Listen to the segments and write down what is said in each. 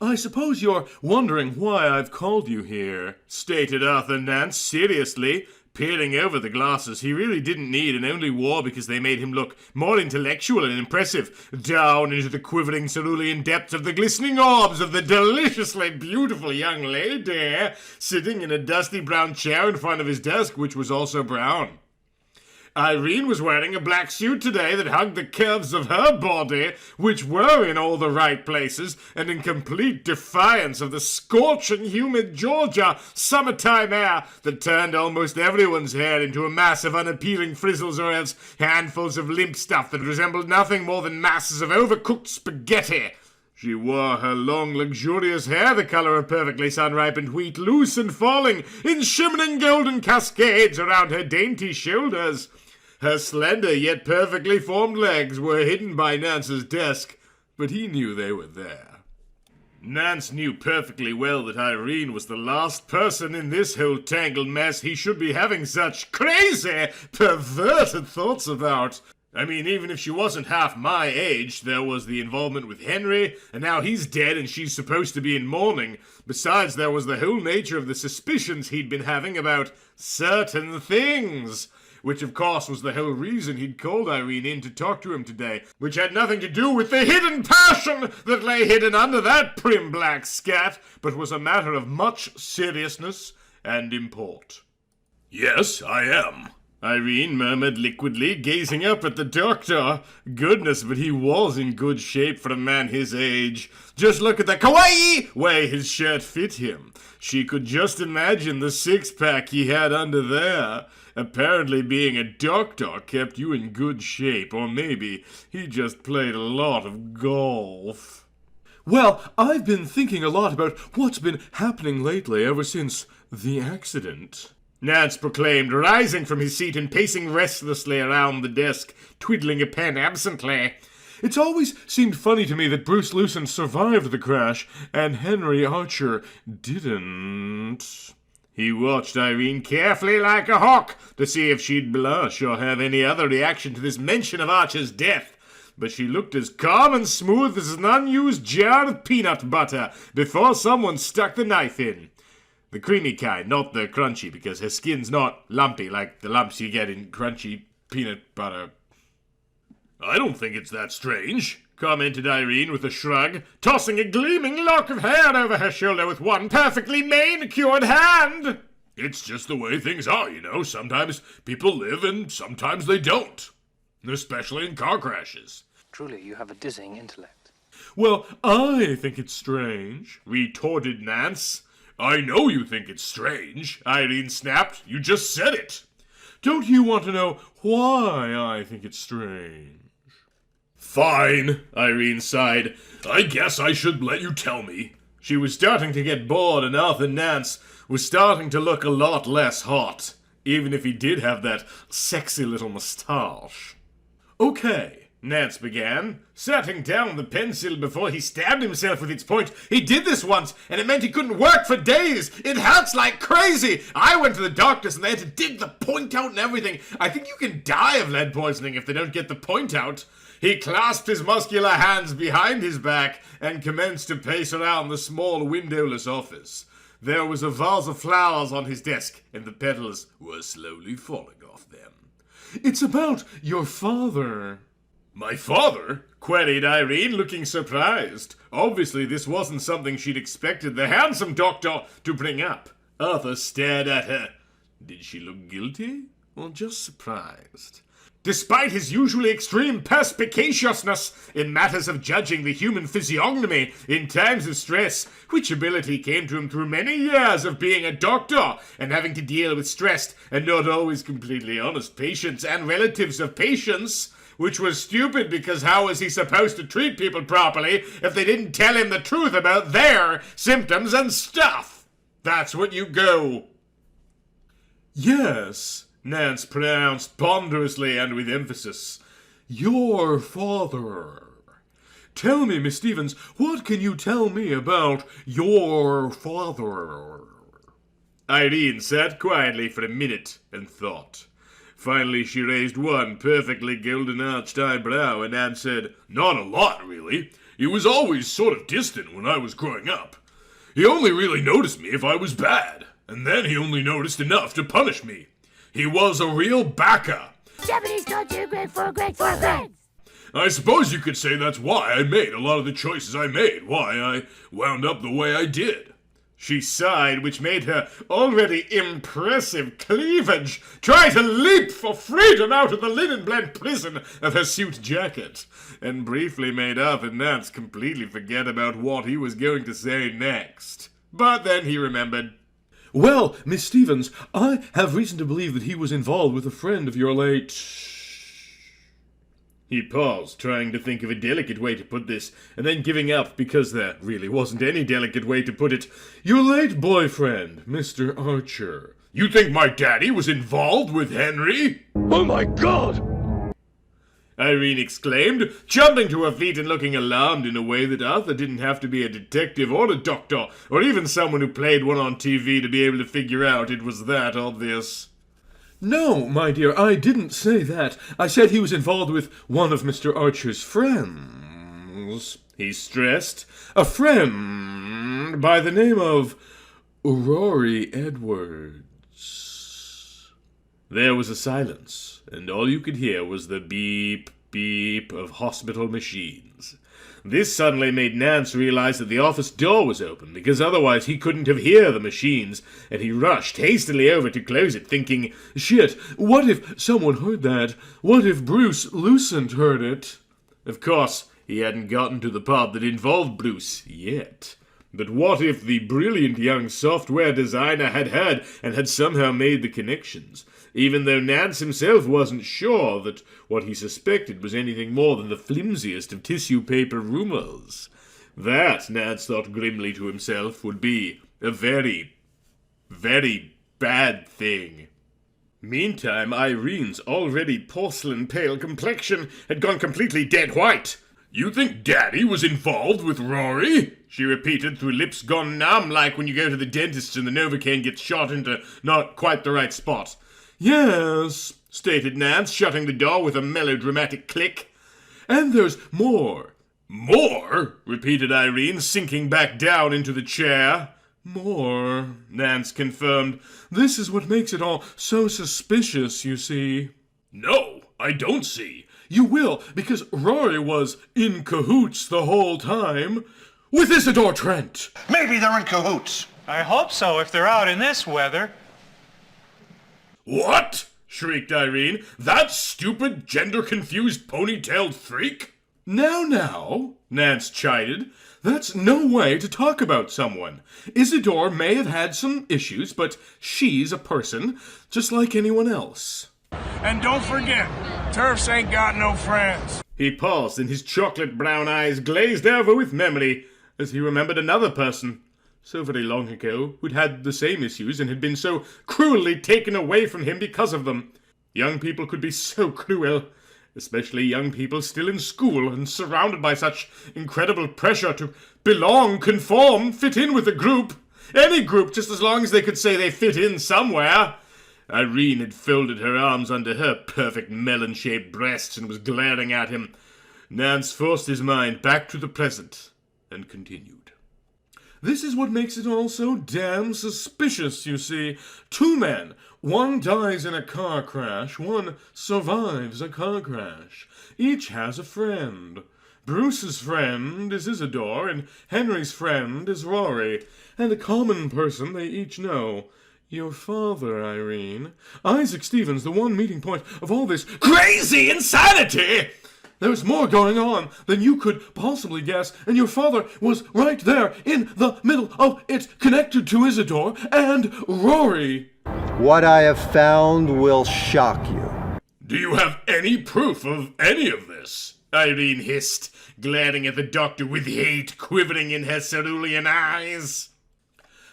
I suppose you're wondering why I've called you here, stated Arthur Nance seriously, peering over the glasses he really didn't need and only wore because they made him look more intellectual and impressive, down into the quivering cerulean depths of the glistening orbs of the deliciously beautiful young lady, sitting in a dusty brown chair in front of his desk, which was also brown. Irene was wearing a black suit today that hugged the curves of her body, which were in all the right places, and in complete defiance of the scorching, humid Georgia summertime air that turned almost everyone's hair into a mass of unappealing frizzles or else handfuls of limp stuff that resembled nothing more than masses of overcooked spaghetti. She wore her long, luxurious hair, the color of perfectly sun-ripened wheat, loose and falling in shimmering golden cascades around her dainty shoulders. Her slender yet perfectly formed legs were hidden by Nance's desk, but he knew they were there. Nance knew perfectly well that Irene was the last person in this whole tangled mess he should be having such crazy, perverted thoughts about. I mean, even if she wasn't half my age, there was the involvement with Henry, and now he's dead and she's supposed to be in mourning. Besides, there was the whole nature of the suspicions he'd been having about certain things. Which, of course, was the whole reason he'd called Irene in to talk to him today, which had nothing to do with the hidden passion that lay hidden under that prim black scat, but was a matter of much seriousness and import. Yes, I am, Irene murmured liquidly, gazing up at the doctor. Goodness, but he was in good shape for a man his age. Just look at the kawaii way his shirt fit him. She could just imagine the six-pack he had under there. Apparently being a doctor kept you in good shape, or maybe he just played a lot of golf. Well, I've been thinking a lot about what's been happening lately ever since the accident, Nance proclaimed, rising from his seat and pacing restlessly around the desk, twiddling a pen absently. It's always seemed funny to me that Bruce Lewson survived the crash and Henry Archer didn't. He watched Irene carefully like a hawk to see if she'd blush or have any other reaction to this mention of Archer's death, but she looked as calm and smooth as an unused jar of peanut butter before someone stuck the knife in. The creamy kind, not the crunchy, because her skin's not lumpy like the lumps you get in crunchy peanut butter. I don't think it's that strange, commented Irene with a shrug, tossing a gleaming lock of hair over her shoulder with one perfectly manicured hand. It's just the way things are, you know. Sometimes people live and sometimes they don't. Especially in car crashes. Truly, you have a dizzying intellect. Well, I think it's strange, retorted Nance. I know you think it's strange, Irene snapped. You just said it. Don't you want to know why I think it's strange? Fine, Irene sighed. I guess I should let you tell me. She was starting to get bored, and Arthur Nance was starting to look a lot less hot, even if he did have that sexy little moustache. Okay, Nance began, setting down the pencil before he stabbed himself with its point. He did this once, and it meant he couldn't work for days. It hurts like crazy. I went to the doctors, and they had to dig the point out and everything. I think you can die of lead poisoning if they don't get the point out. He clasped his muscular hands behind his back and commenced to pace around the small windowless office. There was a vase of flowers on his desk, and the petals were slowly falling off them. It's about your father. My father? Queried Irene, looking surprised. Obviously, this wasn't something she'd expected the handsome doctor to bring up. Arthur stared at her. Did she look guilty or just surprised? Despite his usually extreme perspicaciousness in matters of judging the human physiognomy in times of stress, which ability came to him through many years of being a doctor and having to deal with stressed and not always completely honest patients and relatives of patients, which was stupid because how was he supposed to treat people properly if they didn't tell him the truth about their symptoms and stuff? That's what you go. Yes, Nance pronounced ponderously and with emphasis. Your father. Tell me, Miss Stevens, what can you tell me about your father? Irene sat quietly for a minute and thought. Finally, she raised one perfectly golden-arched eyebrow and answered, Not a lot, really. He was always sort of distant when I was growing up. He only really noticed me if I was bad, and then he only noticed enough to punish me. He was a real baka. Japanese culture, grade 4 grades. I suppose you could say that's why I made a lot of the choices I made, why I wound up the way I did. She sighed, which made her already impressive cleavage try to leap for freedom out of the linen-blend prison of her suit jacket, and briefly made Arthur Nance completely forget about what he was going to say next. But then he remembered. Well, Miss Stevens, I have reason to believe that he was involved with a friend of your late... He paused, trying to think of a delicate way to put this, and then giving up because there really wasn't any delicate way to put it. Your late boyfriend, Mr. Archer. You think my daddy was involved with Henry? Oh my God! Irene exclaimed, jumping to her feet and looking alarmed in a way that Arthur didn't have to be a detective or a doctor, or even someone who played one on TV to be able to figure out it was that obvious. No, my dear, I didn't say that. I said he was involved with one of Mr. Archer's friends, he stressed. A friend by the name of Rory Edwards. There was a silence, and all you could hear was the beep, beep of hospital machines. This suddenly made Nance realize that the office door was open, because otherwise he couldn't have heard the machines, and he rushed hastily over to close it, thinking, Shit, what if someone heard that? What if Bruce Lucent heard it? Of course, he hadn't gotten to the part that involved Bruce yet. But what if the brilliant young software designer had heard and had somehow made the connections, even though Nance himself wasn't sure that what he suspected was anything more than the flimsiest of tissue paper rumors? That, Nance thought grimly to himself, would be a very, very bad thing. Meantime, Irene's already porcelain-pale complexion had gone completely dead white. You think Daddy was involved with Rory? She repeated through lips gone numb, like when you go to the dentist and the Novocaine gets shot into not quite the right spot. Yes, stated Nance, shutting the door with a melodramatic click. And there's more. More? Repeated Irene, sinking back down into the chair. More, Nance confirmed. This is what makes it all so suspicious, you see. No, I don't see. You will, because Rory was in cahoots the whole time with Isidore Trent. Maybe they're in cahoots. I hope so, if they're out in this weather. What? Shrieked Irene. That stupid, gender-confused, ponytailed freak? Now, Nance chided. That's no way to talk about someone. Isidore may have had some issues, but she's a person, just like anyone else. And don't forget, Turfs ain't got no friends. He paused, and his chocolate brown eyes glazed over with memory as he remembered another person, so very long ago, who'd had the same issues and had been so cruelly taken away from him because of them. Young people could be so cruel, especially young people still in school and surrounded by such incredible pressure to belong, conform, fit in with a group. Any group, just as long as they could say they fit in somewhere. Irene had folded her arms under her perfect melon-shaped breasts and was glaring at him. Nance forced his mind back to the present and continued. This is what makes it all so damn suspicious, you see. 2 men. One dies in a car crash. One survives a car crash. Each has a friend. Bruce's friend is Isidore, and Henry's friend is Rory. And a common person they each know. Your father, Irene. Isaac Stevens, the one meeting point of all this crazy insanity! There's more going on than you could possibly guess, and your father was right there in the middle of it, connected to Isidore and Rory. What I have found will shock you. Do you have any proof of any of this? Irene hissed, glaring at the doctor with hate quivering in her cerulean eyes.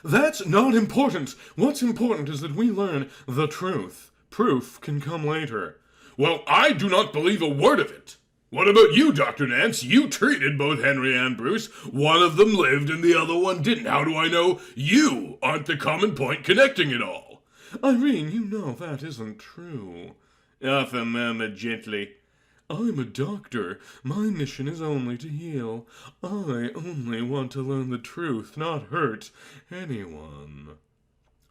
That's not important. What's important is that we learn the truth. Proof can come later. Well, I do not believe a word of it. What about you, Dr. Nance? You treated both Henry and Bruce. One of them lived and the other one didn't. How do I know you aren't the common point connecting it all? Irene, you know that isn't true. Arthur murmured gently. I'm a doctor. My mission is only to heal. I only want to learn the truth, not hurt anyone.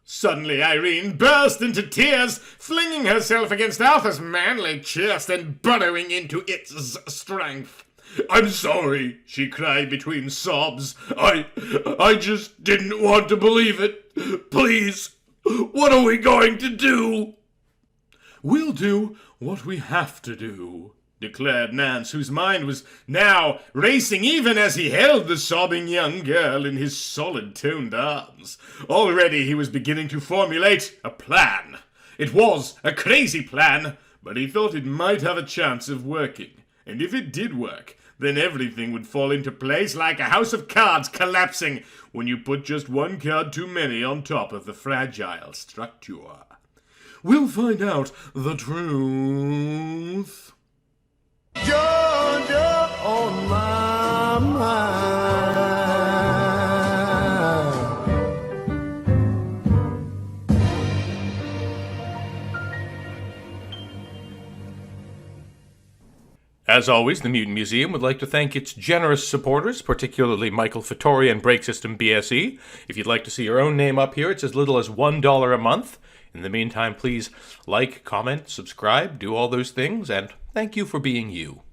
Suddenly Irene burst into tears, flinging herself against Arthur's manly chest and burrowing into its strength. I'm sorry, she cried between sobs. I just didn't want to believe it. Please, what are we going to do? We'll do what we have to do, declared Nance, whose mind was now racing even as he held the sobbing young girl in his solid-toned arms. Already he was beginning to formulate a plan. It was a crazy plan, but he thought it might have a chance of working. And if it did work, then everything would fall into place like a house of cards collapsing when you put just one card too many on top of the fragile structure. We'll find out the truth. Georgia on my mind. As always, the Mutant Museum would like to thank its generous supporters, particularly Michael Fattori and Break System BSE. If you'd like to see your own name up here, it's as little as $1 a month. In the meantime, please like, comment, subscribe, do all those things, and thank you for being you.